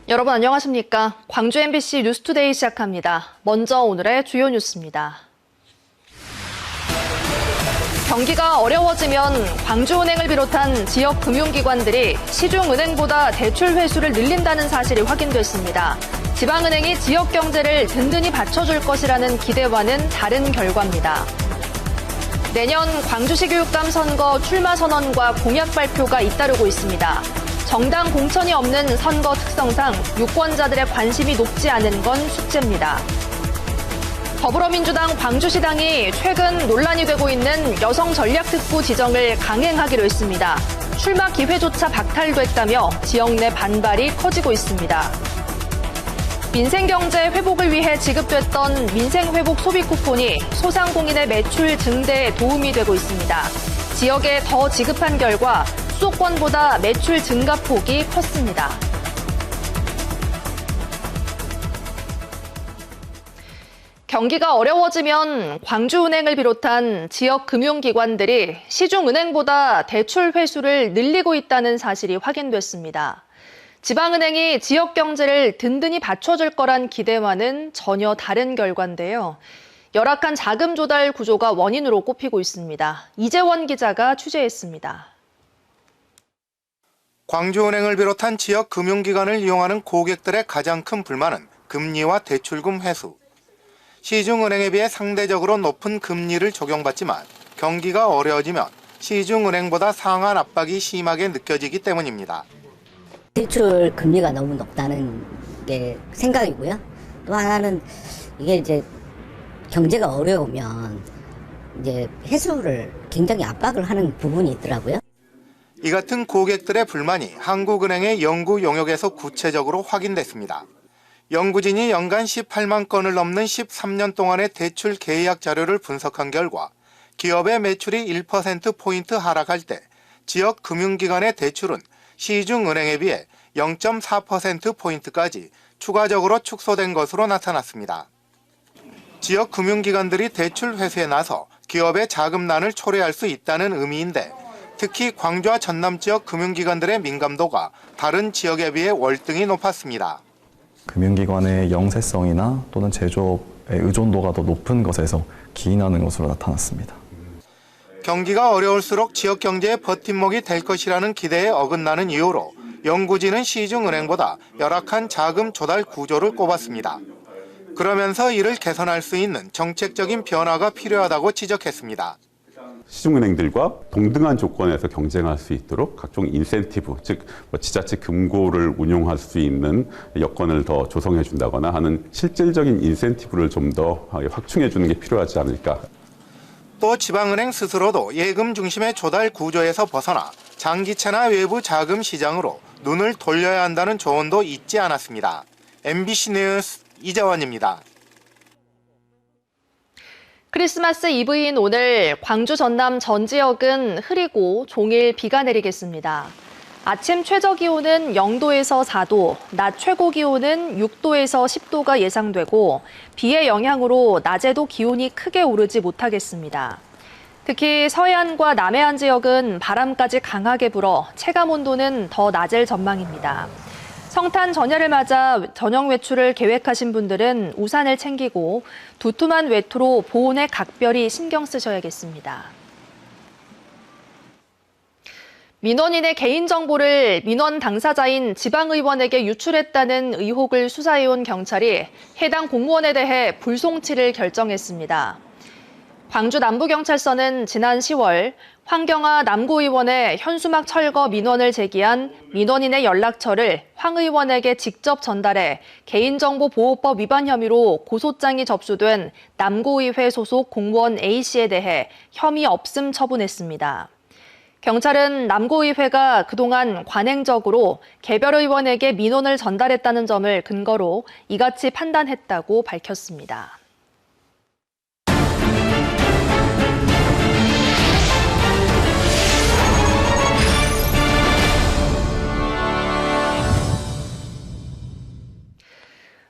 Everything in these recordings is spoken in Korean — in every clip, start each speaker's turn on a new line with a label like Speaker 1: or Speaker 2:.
Speaker 1: 여러분 안녕하십니까? 광주 MBC 뉴스투데이 시작합니다. 먼저 오늘의 주요 뉴스입니다. 경기가 어려워지면 광주은행을 비롯한 지역 금융기관들이 시중은행보다 대출 회수를 늘린다는 사실이 확인됐습니다. 지방은행이 지역 경제를 든든히 받쳐줄 것이라는 기대와는 다른 결과입니다. 내년 광주시 교육감 선거 출마 선언과 공약 발표가 잇따르고 있습니다. 정당 공천이 없는 선거 특성상 유권자들의 관심이 높지 않은 건 숙제입니다. 더불어민주당 광주시당이 최근 논란이 되고 있는 여성 전략특구 지정을 강행하기로 했습니다. 출마 기회조차 박탈됐다며 지역 내 반발이 커지고 있습니다. 민생경제 회복을 위해 지급됐던 민생회복 소비 쿠폰이 소상공인의 매출 증대에 도움이 되고 있습니다. 지역에 더 지급한 결과 수도권보다 매출 증가 폭이 컸습니다. 경기가 어려워지면 광주은행을 비롯한 지역 금융기관들이 시중은행보다 대출 회수를 늘리고 있다는 사실이 확인됐습니다. 지방은행이 지역 경제를 든든히 받쳐줄 거란 기대와는 전혀 다른 결과인데요. 열악한 자금 조달 구조가 원인으로 꼽히고 있습니다. 이재원 기자가 취재했습니다.
Speaker 2: 광주은행을 비롯한 지역 금융기관을 이용하는 고객들의 가장 큰 불만은 금리와 대출금 회수. 시중은행에 비해 상대적으로 높은 금리를 적용받지만 경기가 어려워지면 시중은행보다 상한 압박이 심하게 느껴지기 때문입니다.
Speaker 3: 대출 금리가 너무 높다는 게 생각이고요. 또 하나는 이게 이제 경제가 어려우면 이제 회수를 굉장히 압박을 하는 부분이 있더라고요.
Speaker 2: 이 같은 고객들의 불만이 한국은행의 연구 용역에서 구체적으로 확인됐습니다. 연구진이 연간 18만 건을 넘는 13년 동안의 대출 계약 자료를 분석한 결과 기업의 매출이 1%포인트 하락할 때 지역 금융기관의 대출은 시중은행에 비해 0.4%포인트까지 추가적으로 축소된 것으로 나타났습니다. 지역 금융기관들이 대출 회수에 나서 기업의 자금난을 초래할 수 있다는 의미인데 특히 광주와 전남 지역 금융기관들의 민감도가 다른 지역에 비해 월등히 높았습니다.
Speaker 4: 금융기관의 영세성이나 또는 제조업의 의존도가 더 높은 것에서 기인하는 것으로 나타났습니다.
Speaker 2: 경기가 어려울수록 지역 경제의 버팀목이 될 것이라는 기대에 어긋나는 이유로 연구진은 시중은행보다 열악한 자금 조달 구조를 꼽았습니다. 그러면서 이를 개선할 수 있는 정책적인 변화가 필요하다고 지적했습니다.
Speaker 5: 시중은행들과 동등한 조건에서 경쟁할 수 있도록 각종 인센티브, 즉 지자체 금고를 운용할 수 있는 여건을 더 조성해 준다거나 하는 실질적인 인센티브를 좀 더 확충해 주는 게 필요하지 않을까.
Speaker 2: 또 지방은행 스스로도 예금 중심의 조달 구조에서 벗어나 장기채나 외부 자금 시장으로 눈을 돌려야 한다는 조언도 잊지 않았습니다. MBC 뉴스 이재원입니다.
Speaker 1: 크리스마스 이브인 오늘 광주 전남 전 지역은 흐리고 종일 비가 내리겠습니다. 아침 최저 기온은 0도에서 4도, 낮 최고 기온은 6도에서 10도가 예상되고 비의 영향으로 낮에도 기온이 크게 오르지 못하겠습니다. 특히 서해안과 남해안 지역은 바람까지 강하게 불어 체감 온도는 더 낮을 전망입니다. 성탄 전야를 맞아 저녁 외출을 계획하신 분들은 우산을 챙기고 두툼한 외투로 보온에 각별히 신경 쓰셔야겠습니다. 민원인의 개인정보를 민원 당사자인 지방의원에게 유출했다는 의혹을 수사해온 경찰이 해당 공무원에 대해 불송치를 결정했습니다. 광주 남부경찰서는 지난 10월 황경아 남구의원의 현수막 철거 민원을 제기한 민원인의 연락처를 황 의원에게 직접 전달해 개인정보보호법 위반 혐의로 고소장이 접수된 남구의회 소속 공무원 A씨에 대해 혐의 없음 처분했습니다. 경찰은 남구의회가 그동안 관행적으로 개별 의원에게 민원을 전달했다는 점을 근거로 이같이 판단했다고 밝혔습니다.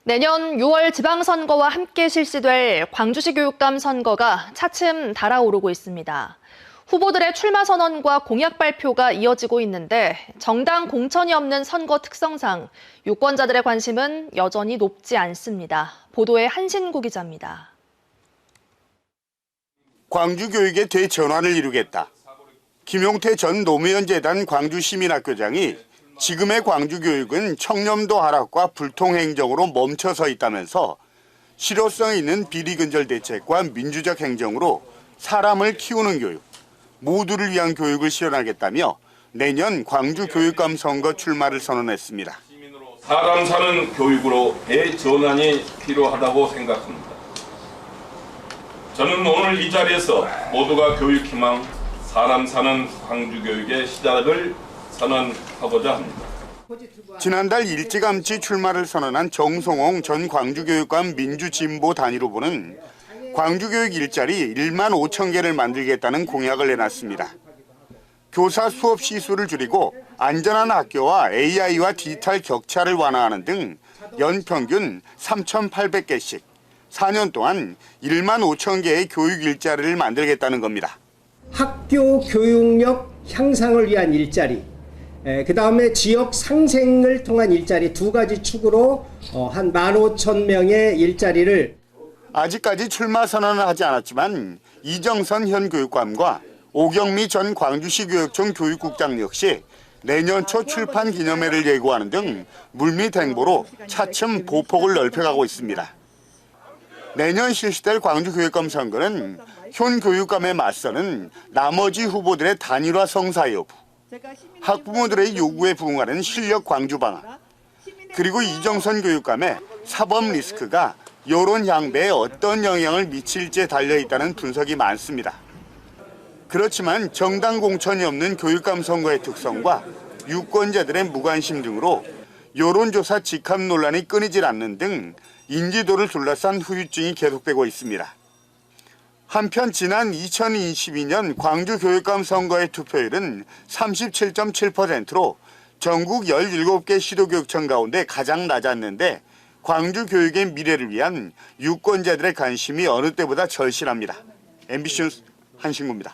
Speaker 1: 내년 6월 지방선거와 함께 실시될 광주시 교육감 선거가 차츰 달아오르고 있습니다. 후보들의 출마 선언과 공약 발표가 이어지고 있는데 정당 공천이 없는 선거 특성상 유권자들의 관심은 여전히 높지 않습니다. 보도에 한신구 기자입니다.
Speaker 6: 광주교육의 대전환을 이루겠다. 김용태 전 노무현재단 광주시민학교장이 지금의 광주교육은 청렴도 하락과 불통행정으로 멈춰서 있다면서 실효성 있는 비리근절 대책과 민주적 행정으로 사람을 키우는 교육, 모두를 위한 교육을 실현하겠다며 내년 광주교육감 선거 출마를 선언했습니다.
Speaker 7: 사람 사는 교육으로 대전환이 필요하다고 생각합니다. 저는 오늘 이 자리에서 모두가 교육 희망, 사람 사는 광주교육의 시작을 선언하고자 합니다.
Speaker 6: 지난달 일찌감치 출마를 선언한 정성홍 전 광주교육감 민주진보 단일후보는 광주교육 일자리 1만 5천 개를 만들겠다는 공약을 내놨습니다. 교사 수업 시수를 줄이고 안전한 학교와 AI와 디지털 격차를 완화하는 등 연평균 3,800개씩 4년 동안 1만 5천 개의 교육 일자리를 만들겠다는 겁니다.
Speaker 8: 학교 교육력 향상을 위한 일자리, 그 다음에 지역 상생을 통한 일자리 두 가지 축으로 한 15,000명의 일자리를
Speaker 6: 아직까지 출마 선언을 하지 않았지만 이정선 현 교육감과 오경미 전 광주시 교육청 교육국장 역시 내년 초 출판 기념회를 예고하는 등 물밑 행보로 차츰 보폭을 넓혀가고 있습니다. 내년 실시될 광주교육감 선거는 현 교육감에 맞서는 나머지 후보들의 단일화 성사 여부, 학부모들의 요구에 부응하는 실력 광주 방안, 그리고 이정선 교육감의 사법 리스크가 여론 향배에 어떤 영향을 미칠지에 달려있다는 분석이 많습니다. 그렇지만 정당 공천이 없는 교육감 선거의 특성과 유권자들의 무관심 등으로 여론조사 직합 논란이 끊이질 않는 등 인지도를 둘러싼 후유증이 계속되고 있습니다. 한편 지난 2022년 광주교육감 선거의 투표율은 37.7%로 전국 17개 시도교육청 가운데 가장 낮았는데 광주교육의 미래를 위한 유권자들의 관심이 어느 때보다 절실합니다. MBC 뉴스 한신구입니다.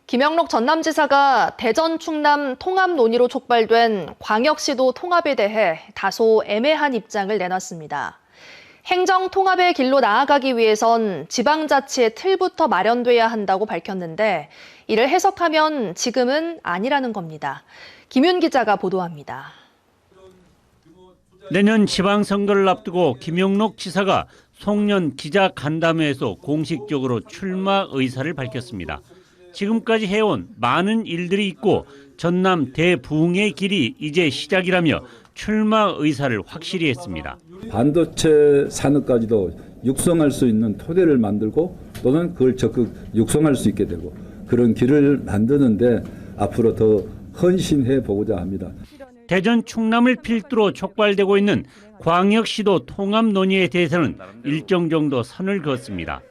Speaker 1: 김영록 전남지사가 대전 충남 통합 논의로 촉발된 광역시도 통합에 대해 다소 애매한 입장을 내놨습니다. 행정 통합의 길로 나아가기 위해선 지방자치의 틀부터 마련돼야 한다고 밝혔는데 이를 해석하면 지금은 아니라는 겁니다. 김윤 기자가 보도합니다.
Speaker 9: 내년 지방선거를 앞두고 김영록 지사가 송년 기자간담회에서 공식적으로 출마 의사를 밝혔습니다. 지금까지 해온 많은 일들이 있고 전남 대부흥의 길이 이제 시작이라며 출마 의사를 확실히 했습니다.
Speaker 10: 반도체 산업까지도 육성할 수 있는 토대를 만들고 또는 그걸 적극 육성할 수 있게 되고 그런 길을 만드는데 앞으로 더 헌신해 보고자 합니다.
Speaker 9: 대전 충남을 필두로 촉발되고 있는 광역시도 통합 논의에 대해서는 일정 정도 선을 그었습니다.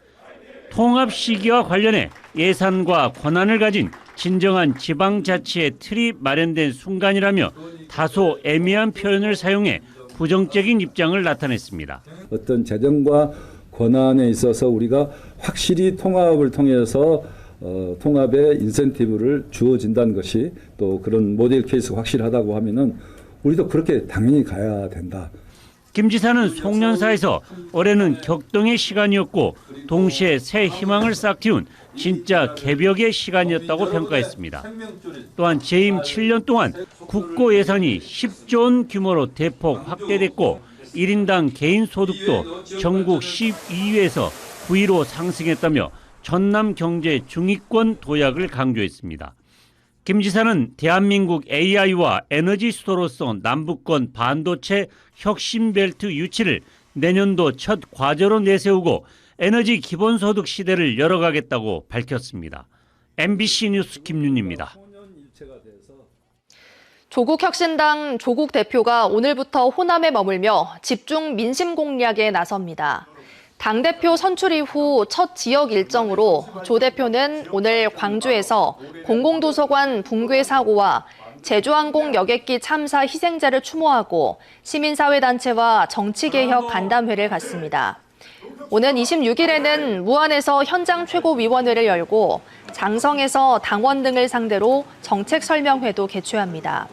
Speaker 9: 통합 시기와 관련해 예산과 권한을 가진 진정한 지방자치의 틀이 마련된 순간이라며 다소 애매한 표현을 사용해 부정적인 입장을 나타냈습니다.
Speaker 10: 어떤 재정과 권한에 있어서 우리가 확실히 통합을 통해서 통합의 인센티브를 주어진다는 것이 또 그런 모델 케이스가 확실하다고 하면은 우리도 그렇게 당연히 가야 된다.
Speaker 9: 김 지사는 송년사에서 올해는 격동의 시간이었고 동시에 새 희망을 싹 틔운 진짜 개벽의 시간이었다고 평가했습니다. 또한 재임 7년 동안 국고 예산이 10조 원 규모로 대폭 확대됐고 1인당 개인 소득도 전국 12위에서 9위로 상승했다며 전남 경제 중위권 도약을 강조했습니다. 김 지사는 대한민국 AI와 에너지 수도로서 남북권 반도체 혁신벨트 유치를 내년도 첫 과제로 내세우고 에너지 기본소득 시대를 열어가겠다고 밝혔습니다. MBC 뉴스 김윤입니다.
Speaker 1: 조국혁신당 조국 대표가 오늘부터 호남에 머물며 집중 민심 공략에 나섭니다. 당대표 선출 이후 첫 지역 일정으로 조 대표는 오늘 광주에서 공공도서관 붕괴 사고와 제주항공 여객기 참사 희생자를 추모하고 시민사회단체와 정치개혁 간담회를 갖습니다. 오는 26일에는 무안에서 현장 최고위원회를 열고 장성에서 당원 등을 상대로 정책 설명회도 개최합니다.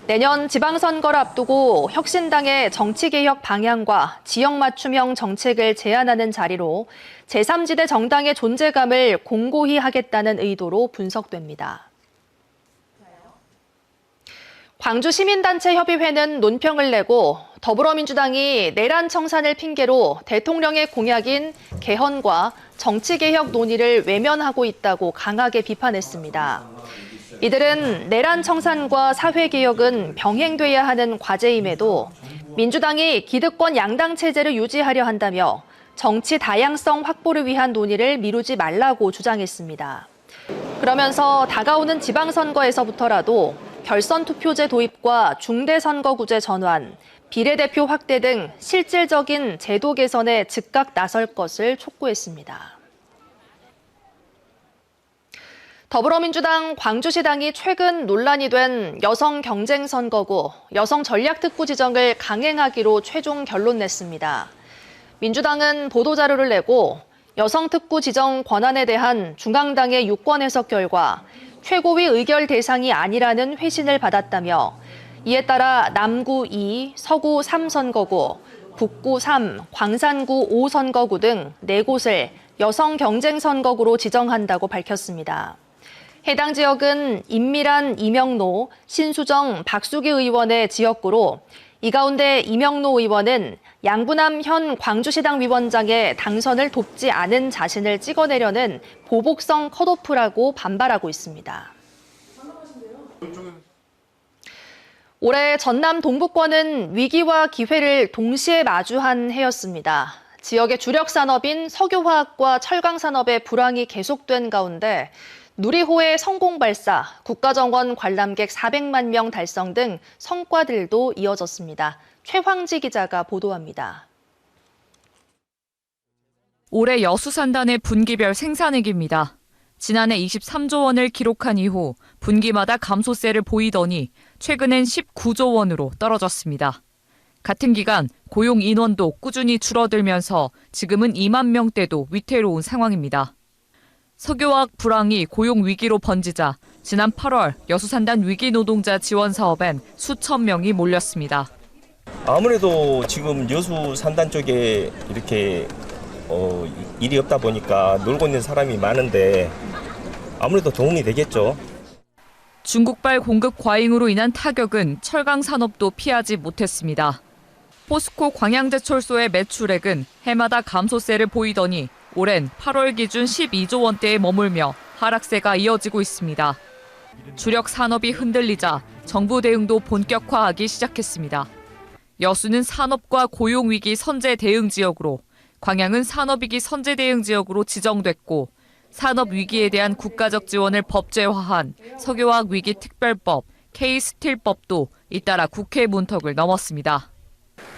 Speaker 1: 내년 지방선거를 앞두고 혁신당의 정치개혁 방향과 지역 맞춤형 정책을 제안하는 자리로 제3지대 정당의 존재감을 공고히 하겠다는 의도로 분석됩니다. 광주시민단체협의회는 논평을 내고 더불어민주당이 내란 청산을 핑계로 대통령의 공약인 개헌과 정치개혁 논의를 외면하고 있다고 강하게 비판했습니다. 이들은 내란 청산과 사회개혁은 병행돼야 하는 과제임에도 민주당이 기득권 양당 체제를 유지하려 한다며 정치 다양성 확보를 위한 논의를 미루지 말라고 주장했습니다. 그러면서 다가오는 지방선거에서부터라도 결선 투표제 도입과 중대선거구제 전환, 비례대표 확대 등 실질적인 제도 개선에 즉각 나설 것을 촉구했습니다. 더불어민주당 광주시당이 최근 논란이 된 여성 경쟁 선거구, 여성 전략특구 지정을 강행하기로 최종 결론 냈습니다. 민주당은 보도자료를 내고 여성 특구 지정 권한에 대한 중앙당의 유권 해석 결과 최고위 의결 대상이 아니라는 회신을 받았다며 이에 따라 남구 2, 서구 3선거구, 북구 3, 광산구 5선거구 등 4곳을 여성 경쟁 선거구로 지정한다고 밝혔습니다. 해당 지역은 임밀한 이명로, 신수정, 박수기 의원의 지역구로 이 가운데 이명로 의원은 양부남 현 광주시당 위원장의 당선을 돕지 않은 자신을 찍어내려는 보복성 컷오프라고 반발하고 있습니다. 올해 전남 동부권은 위기와 기회를 동시에 마주한 해였습니다. 지역의 주력 산업인 석유화학과 철강산업의 불황이 계속된 가운데 누리호의 성공 발사, 국가정원 관람객 400만 명 달성 등 성과들도 이어졌습니다. 최황지 기자가 보도합니다.
Speaker 11: 올해 여수산단의 분기별 생산액입니다. 지난해 23조 원을 기록한 이후 분기마다 감소세를 보이더니 최근엔 19조 원으로 떨어졌습니다. 같은 기간 고용 인원도 꾸준히 줄어들면서 지금은 2만 명대도 위태로운 상황입니다. 석유화학 불황이 고용 위기로 번지자 지난 8월 여수산단 위기 노동자 지원 사업엔 수천 명이 몰렸습니다.
Speaker 12: 아무래도 지금 여수산단 쪽에 이렇게 일이 없다 보니까 놀고 있는 사람이 많은데 아무래도 도움이 되겠죠.
Speaker 11: 중국발 공급 과잉으로 인한 타격은 철강 산업도 피하지 못했습니다. 포스코 광양제철소의 매출액은 해마다 감소세를 보이더니 올해는 8월 기준 12조 원대에 머물며 하락세가 이어지고 있습니다. 주력 산업이 흔들리자 정부 대응도 본격화하기 시작했습니다. 여수는 산업과 고용위기 선제 대응 지역으로, 광양은 산업위기 선제 대응 지역으로 지정됐고 산업 위기에 대한 국가적 지원을 법제화한 석유화학 위기 특별법, K스틸법도 잇따라 국회 문턱을 넘었습니다.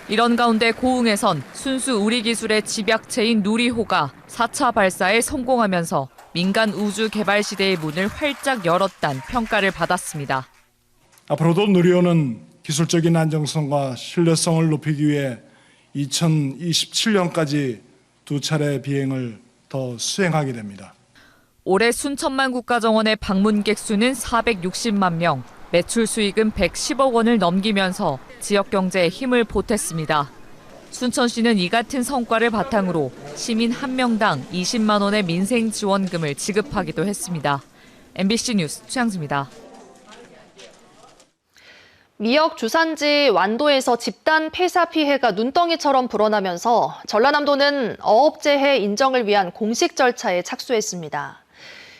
Speaker 11: 이런 가운데 고흥에선 순수 우리기술의 집약체인 누리호가 4차 발사에 성공하면서 민간 우주 개발 시대의 문을 활짝 열었다는 평가를 받았습니다.
Speaker 13: 앞으로도 누리호는 기술적인 안정성과 신뢰성을 높이기 위해 2027년까지 2차례 비행을 더 수행하게 됩니다.
Speaker 11: 올해 순천만 국가정원의 방문객 수는 460만 명, 매출 수익은 110억 원을 넘기면서 지역 경제에 힘을 보탰습니다. 순천시는 이 같은 성과를 바탕으로 시민 1명당 20만 원의 민생 지원금을 지급하기도 했습니다. MBC 뉴스 최양수입니다.
Speaker 1: 미역 주산지 완도에서 집단 폐사 피해가 눈덩이처럼 불어나면서 전라남도는 어업재해 인정을 위한 공식 절차에 착수했습니다.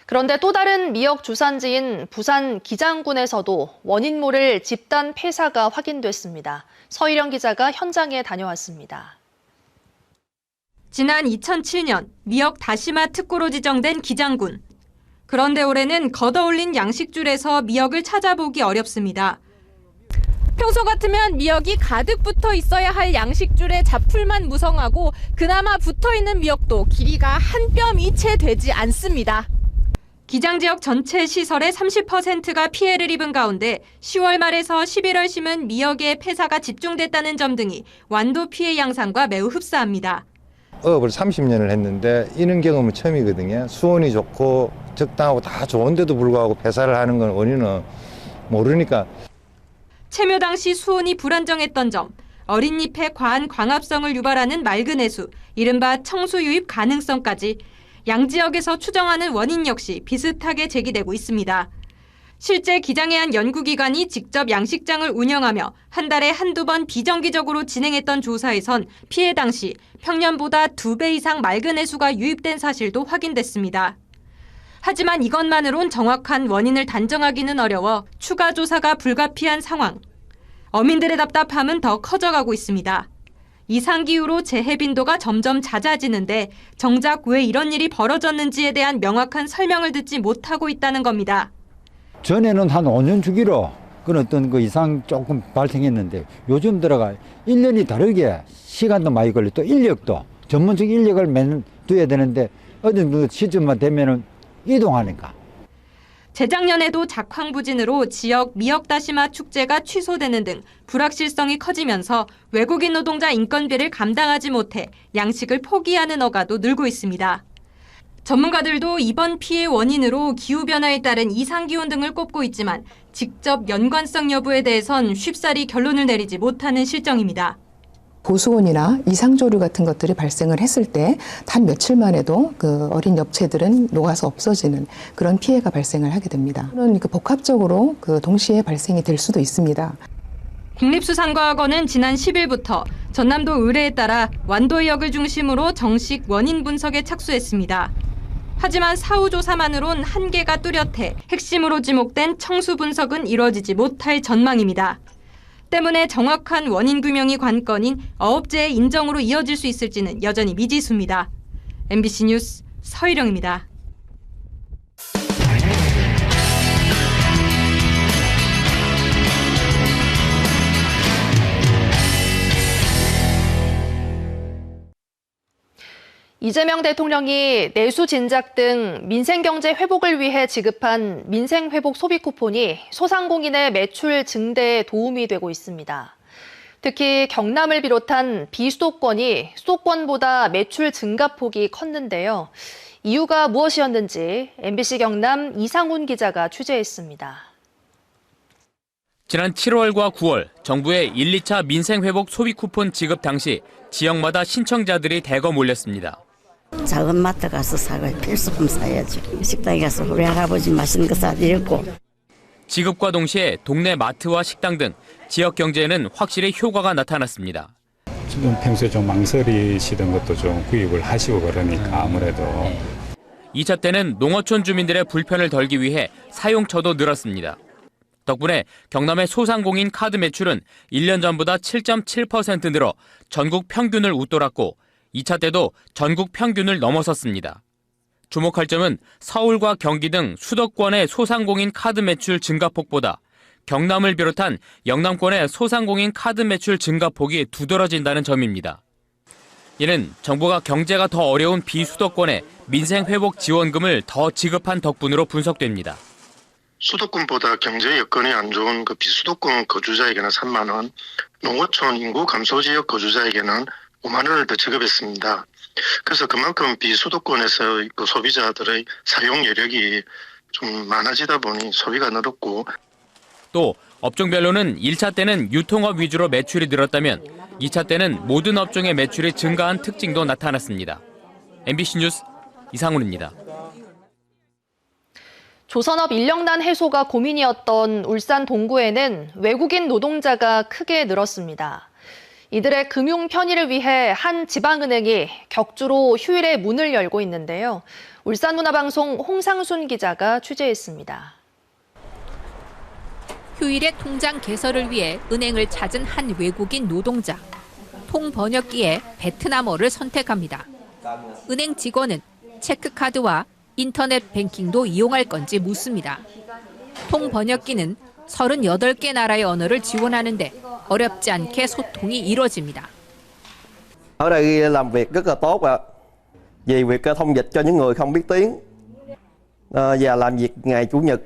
Speaker 1: 그런데 또 다른 미역 주산지인 부산 기장군에서도 원인 모를 집단 폐사가 확인됐습니다. 서희령 기자가 현장에 다녀왔습니다.
Speaker 14: 지난 2007년 미역 다시마 특구로 지정된 기장군. 그런데 올해는 걷어올린 양식줄에서 미역을 찾아보기 어렵습니다.
Speaker 15: 평소 같으면 미역이 가득 붙어 있어야 할 양식줄에 잡풀만 무성하고 그나마 붙어있는 미역도 길이가 한 뼘이 채 되지 않습니다.
Speaker 14: 기장 지역 전체 시설의 30%가 피해를 입은 가운데 10월 말에서 11월 심은 미역의 폐사가 집중됐다는 점 등이 완도 피해 양상과 매우 흡사합니다.
Speaker 16: 어업을 30년을 했는데 이런 경험은 처음이거든요. 수온이 좋고 적당하고 다 좋은데도 불구하고 폐사를 하는 건 원인은 모르니까.
Speaker 14: 체묘 당시 수온이 불안정했던 점, 어린 잎의 과한 광합성을 유발하는 맑은 해수, 이른바 청수 유입 가능성까지 양지역에서 추정하는 원인 역시 비슷하게 제기되고 있습니다. 실제 기장해안 연구기관이 직접 양식장을 운영하며 한 달에 한두 번 비정기적으로 진행했던 조사에선 피해 당시 평년보다 2배 이상 맑은 해수가 유입된 사실도 확인됐습니다. 하지만 이것만으론 정확한 원인을 단정하기는 어려워 추가 조사가 불가피한 상황. 어민들의 답답함은 더 커져가고 있습니다. 이상기후로 재해 빈도가 점점 잦아지는데 정작 왜 이런 일이 벌어졌는지에 대한 명확한 설명을 듣지 못하고 있다는 겁니다.
Speaker 17: 전에는 한 5년 주기로 그런 어떤 그 이상 조금 발생했는데 요즘 들어가 1년이 다르게 시간도 많이 걸리고 또 인력도 전문적 인력을 둬야 되는데 어느 시점만 되면은 이동하니까.
Speaker 14: 재작년에도 작황부진으로 지역 미역다시마 축제가 취소되는 등 불확실성이 커지면서 외국인 노동자 인건비를 감당하지 못해 양식을 포기하는 어가도 늘고 있습니다. 전문가들도 이번 피해 원인으로 기후변화에 따른 이상기온 등을 꼽고 있지만 직접 연관성 여부에 대해선 쉽사리 결론을 내리지 못하는 실정입니다.
Speaker 18: 고수온이나 이상조류 같은 것들이 발생을 했을 때 단 며칠만 해도 그 어린 엽채들은 녹아서 없어지는 그런 피해가 발생을 하게 됩니다. 그러니까 복합적으로 그 동시에 발생이 될 수도 있습니다.
Speaker 14: 국립수산과학원은 지난 10일부터 전남도 의뢰에 따라 완도역을 중심으로 정식 원인 분석에 착수했습니다. 하지만 사후 조사만으론 한계가 뚜렷해 핵심으로 지목된 청수 분석은 이뤄지지 못할 전망입니다. 때문에 정확한 원인 규명이 관건인 어업재해 인정으로 이어질 수 있을지는 여전히 미지수입니다. MBC 뉴스 서희령입니다.
Speaker 1: 이재명 대통령이 내수 진작 등 민생경제 회복을 위해 지급한 민생회복 소비 쿠폰이 소상공인의 매출 증대에 도움이 되고 있습니다. 특히 경남을 비롯한 비수도권이 수도권보다 매출 증가폭이 컸는데요. 이유가 무엇이었는지 MBC 경남 이상훈 기자가 취재했습니다.
Speaker 19: 지난 7월과 9월 정부의 1, 2차 민생회복 소비 쿠폰 지급 당시 지역마다 신청자들이 대거 몰렸습니다.
Speaker 3: 작은 마트 가서 사고 필수품 사야지. 식당에 가서 우리 할아버지 맛있는 거 사드렸고.
Speaker 19: 지급과 동시에 동네 마트와 식당 등 지역 경제에는 확실히 효과가 나타났습니다.
Speaker 20: 좀 평소에 좀 망설이시던 것도 좀 구입을 하시고 그러니까 아무래도.
Speaker 19: 2차 때는 농어촌 주민들의 불편을 덜기 위해 사용처도 늘었습니다. 덕분에 경남의 소상공인 카드 매출은 1년 전보다 7.7% 늘어 전국 평균을 웃돌았고 2차 때도 전국 평균을 넘어섰습니다. 주목할 점은 서울과 경기 등 수도권의 소상공인 카드 매출 증가폭보다 경남을 비롯한 영남권의 소상공인 카드 매출 증가폭이 두드러진다는 점입니다. 이는 정부가 경제가 더 어려운 비수도권에 민생회복 지원금을 더 지급한 덕분으로 분석됩니다.
Speaker 21: 수도권보다 경제 여건이 안 좋은 그 비수도권 거주자에게는 3만 원, 농어촌 인구 감소 지역 거주자에게는 5만 원을 더 지급했습니다. 그래서 그만큼 비수도권에서 그 소비자들의 사용 여력이 좀 많아지다 보니 소비가 늘었고
Speaker 19: 또 업종별로는 1차 때는 유통업 위주로 매출이 늘었다면 2차 때는 모든 업종의 매출이 증가한 특징도 나타났습니다. MBC 뉴스 이상훈입니다.
Speaker 1: 조선업 인력난 해소가 고민이었던 울산 동구에는 외국인 노동자가 크게 늘었습니다. 이들의 금융 편의를 위해 한 지방은행이 격주로 휴일에 문을 열고 있는데요. 울산문화방송 홍상순 기자가 취재했습니다.
Speaker 22: 휴일에 통장 개설을 위해 은행을 찾은 한 외국인 노동자. 통번역기에 베트남어를 선택합니다. 은행 직원은 체크카드와 인터넷 뱅킹도 이용할 건지 묻습니다. 통번역기는 38개 나라의 언어를 지원하는데 어렵지 않게 소통이 이뤄집니다.
Speaker 23: Ở đây làm việc rất là tốt ạ. Vì việc thông dịch cho những người không biết tiếng và làm việc ngày chủ nhật.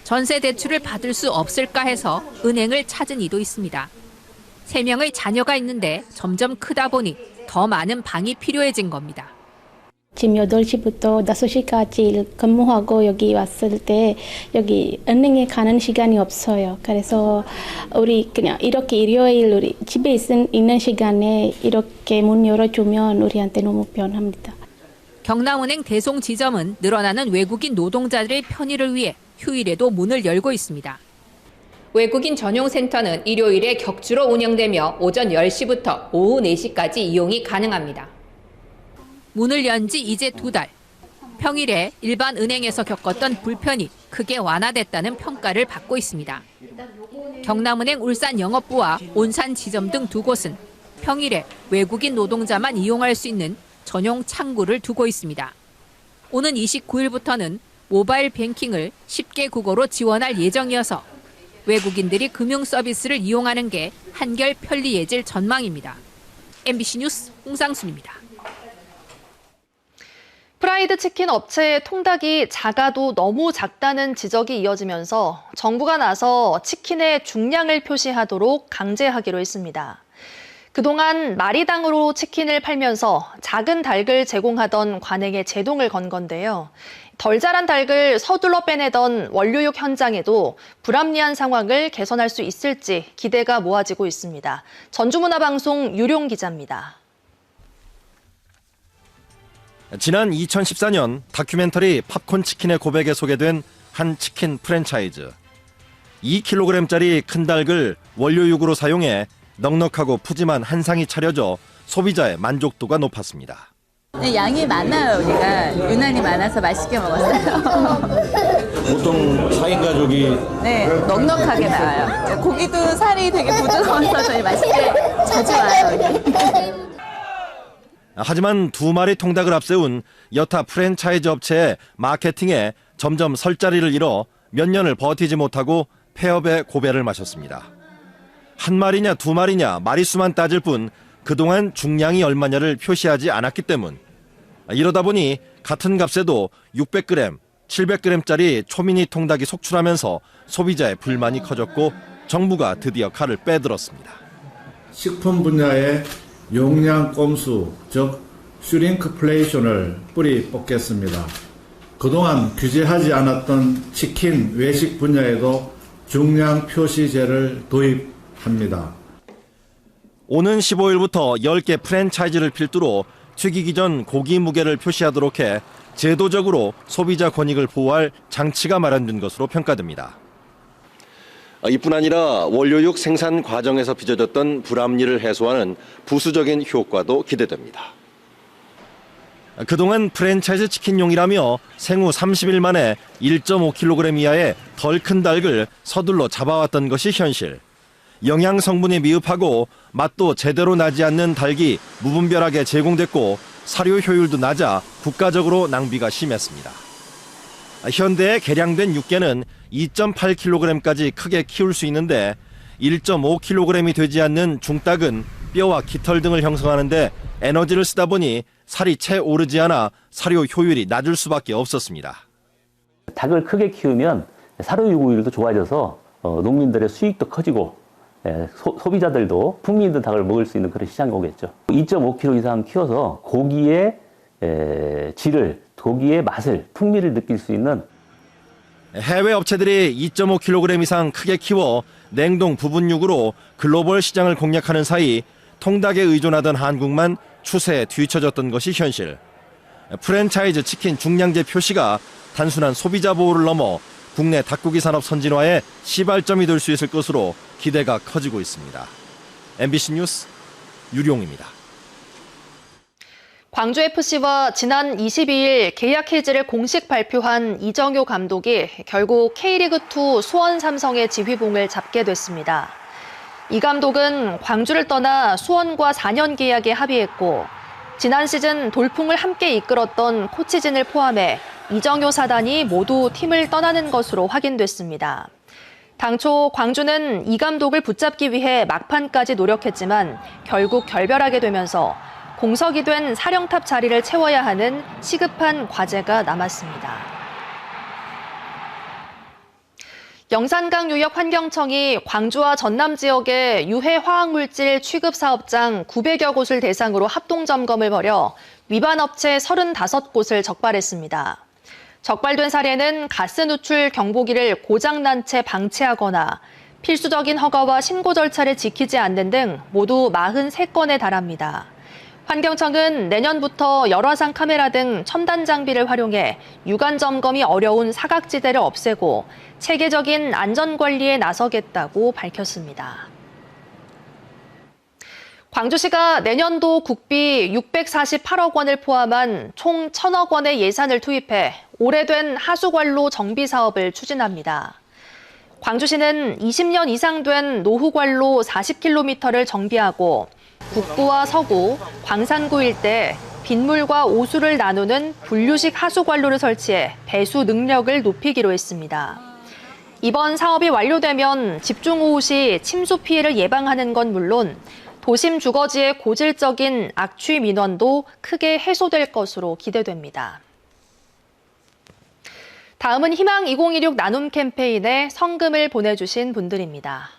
Speaker 22: 전세 대출을 받을 수 없을까 해서 은행을 찾은 이도 있습니다. 3명의 자녀가 있는데 점점 크다 보니 더 많은 방이 필요해진 겁니다.
Speaker 2: 지금 8시부터 5시까지 근무하고 여기 왔을 때 여기 은행에 가는 시간이 없어요. 그래서 우리 그냥 이렇게 일요일 우리 집에 있는 시간에 이렇게 문 열어주면 우리한테 너무 편합니다.
Speaker 22: 경남은행 대송 지점은 늘어나는 외국인 노동자들의 편의를 위해 휴일에도 문을 열고 있습니다. 외국인 전용 센터는 일요일에 격주로 운영되며 오전 10시부터 오후 4시까지 이용이 가능합니다. 문을 연 지 이제 2달. 평일에 일반 은행에서 겪었던 불편이 크게 완화됐다는 평가를 받고 있습니다. 경남은행 울산 영업부와 온산 지점 등 2곳은 평일에 외국인 노동자만 이용할 수 있는 전용 창구를 두고 있습니다. 오는 29일부터는 모바일 뱅킹을 10개 국어로 지원할 예정이어서 외국인들이 금융 서비스를 이용하는 게 한결 편리해질 전망입니다. MBC 뉴스 홍상순입니다.
Speaker 1: 프라이드 치킨 업체의 통닭이 작아도 너무 작다는 지적이 이어지면서 정부가 나서 치킨의 중량을 표시하도록 강제하기로 했습니다. 그동안 마리당으로 치킨을 팔면서 작은 닭을 제공하던 관행에 제동을 건 건데요. 덜 자란 닭을 서둘러 빼내던 원료육 현장에도 불합리한 상황을 개선할 수 있을지 기대가 모아지고 있습니다. 전주문화방송 유룡 기자입니다.
Speaker 4: 지난 2014년 다큐멘터리 팝콘 치킨의 고백에 소개된 한 치킨 프랜차이즈. 2kg짜리 큰 닭을 원료육으로 사용해 넉넉하고 푸짐한 한상이 차려져 소비자의 만족도가 높았습니다.
Speaker 5: 네, 양이 많아요. 우리가 유난히 많아서 맛있게 먹었어요.
Speaker 4: 보통 4인 가족이
Speaker 5: 네, 넉넉하게 나와요. 고기도 살이 되게 부드러워서 저희 맛있게 자주 와요. 여기.
Speaker 4: 하지만 2마리 통닭을 앞세운 여타 프랜차이즈 업체의 마케팅에 점점 설 자리를 잃어 몇 년을 버티지 못하고 폐업의 고배를 마셨습니다. 1마리냐 2마리냐 마리수만 따질 뿐 그동안 중량이 얼마냐를 표시하지 않았기 때문. 이러다 보니 같은 값에도 600g, 700g짜리 초미니 통닭이 속출하면서 소비자의 불만이 커졌고 정부가 드디어 칼을 빼들었습니다.
Speaker 24: 식품 분야의 용량 꼼수, 즉 슈링크플레이션을 뿌리 뽑겠습니다. 그동안 규제하지 않았던 치킨 외식 분야에도 중량 표시제를 도입합니다.
Speaker 4: 오는 15일부터 10개 프랜차이즈를 필두로 튀기기 전 고기 무게를 표시하도록 해 제도적으로 소비자 권익을 보호할 장치가 마련된 것으로 평가됩니다. 이뿐 아니라 원료육 생산 과정에서 빚어졌던 불합리를 해소하는 부수적인 효과도 기대됩니다. 그동안 프랜차이즈 치킨용이라며 생후 30일 만에 1.5kg 이하의 덜 큰 닭을 서둘러 잡아왔던 것이 현실. 영양 성분이 미흡하고 맛도 제대로 나지 않는 닭이 무분별하게 제공됐고 사료 효율도 낮아 국가적으로 낭비가 심했습니다. 현대에 개량된 육개는 2.8kg까지 크게 키울 수 있는데 1.5kg이 되지 않는 중닭은 뼈와 깃털 등을 형성하는데 에너지를 쓰다 보니 살이 채 오르지 않아 사료 효율이 낮을 수밖에 없었습니다.
Speaker 25: 닭을 크게 키우면 사료 효율도 좋아져서 농민들의 수익도 커지고 소비자들도 풍미 있는 닭을 먹을 수 있는 그런 시장이 오겠죠. 2.5kg 이상 키워서 고기의 질을, 고기의 맛을, 풍미를 느낄 수 있는
Speaker 4: 해외 업체들이 2.5kg 이상 크게 키워 냉동 부분육으로 글로벌 시장을 공략하는 사이 통닭에 의존하던 한국만 추세에 뒤처졌던 것이 현실. 프랜차이즈 치킨 중량제 표시가 단순한 소비자 보호를 넘어 국내 닭고기 산업 선진화에 시발점이 될 수 있을 것으로 기대가 커지고 있습니다. MBC 뉴스 유룡입니다.
Speaker 1: 광주FC와 지난 22일 계약 해지를 공식 발표한 이정효 감독이 결국 K리그2 수원 삼성의 지휘봉을 잡게 됐습니다. 이 감독은 광주를 떠나 수원과 4년 계약에 합의했고 지난 시즌 돌풍을 함께 이끌었던 코치진을 포함해 이정효 사단이 모두 팀을 떠나는 것으로 확인됐습니다. 당초 광주는 이 감독을 붙잡기 위해 막판까지 노력했지만 결국 결별하게 되면서 공석이 된 사령탑 자리를 채워야 하는 시급한 과제가 남았습니다. 영산강유역환경청이 광주와 전남 지역의 유해 화학물질 취급 사업장 900여 곳을 대상으로 합동점검을 벌여 위반 업체 35곳을 적발했습니다. 적발된 사례는 가스 누출 경보기를 고장난 채 방치하거나 필수적인 허가와 신고 절차를 지키지 않는 등 모두 43건에 달합니다. 환경청은 내년부터 열화상 카메라 등 첨단 장비를 활용해 유관 점검이 어려운 사각지대를 없애고 체계적인 안전관리에 나서겠다고 밝혔습니다. 광주시가 내년도 국비 648억 원을 포함한 총 1,000억 원의 예산을 투입해 오래된 하수관로 정비 사업을 추진합니다. 광주시는 20년 이상 된 노후관로 40km를 정비하고 북부와 서구, 광산구 일대 빗물과 오수를 나누는 분류식 하수관로를 설치해 배수 능력을 높이기로 했습니다. 이번 사업이 완료되면 집중호우 시 침수 피해를 예방하는 건 물론 도심 주거지의 고질적인 악취 민원도 크게 해소될 것으로 기대됩니다. 다음은 희망 2016 나눔 캠페인에 성금을 보내주신 분들입니다.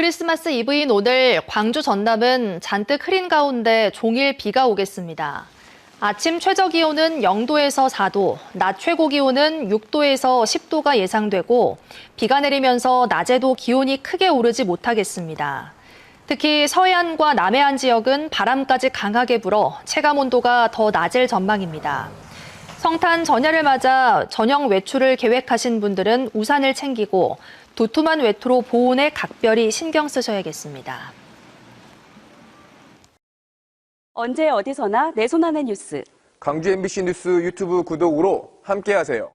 Speaker 1: 크리스마스 이브인 오늘 광주 전남은 잔뜩 흐린 가운데 종일 비가 오겠습니다. 아침 최저 기온은 0도에서 4도, 낮 최고 기온은 6도에서 10도가 예상되고 비가 내리면서 낮에도 기온이 크게 오르지 못하겠습니다. 특히 서해안과 남해안 지역은 바람까지 강하게 불어 체감 온도가 더 낮을 전망입니다. 성탄 전야를 맞아 저녁 외출을 계획하신 분들은 우산을 챙기고 두툼한 외투로 보온에 각별히 신경 쓰셔야겠습니다.
Speaker 6: 언제 어디서나 내 손 안의 뉴스.
Speaker 7: 광주 MBC 뉴스 유튜브 구독으로 함께하세요.